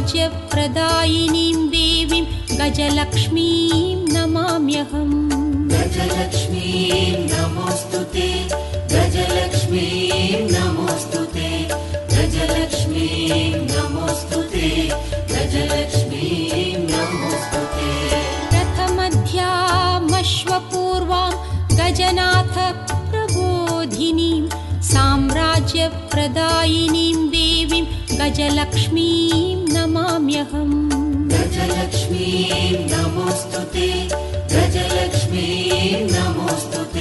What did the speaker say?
साम्राज्यप्रदायिनीं देवीं गजलक्ष्मीं नमाम्यहम्। गजलक्ष्मीं नमोऽस्तुते, गजलक्ष्मीं नमोऽस्तुते, गजलक्ष्मीं नमोऽस्तुते, गजलक्ष्मीं नमोऽस्तुते। प्रथमध्यामश्वपूर्वां गजनाथ प्रबोधिनीं साम्राज्यप्रदायिनीं देवीं गजलक्ष्मीं नमाम्यहम्। गजलक्ष्मीं नमोऽस्तुते, गजलक्ष्मीं नमोऽस्तुते,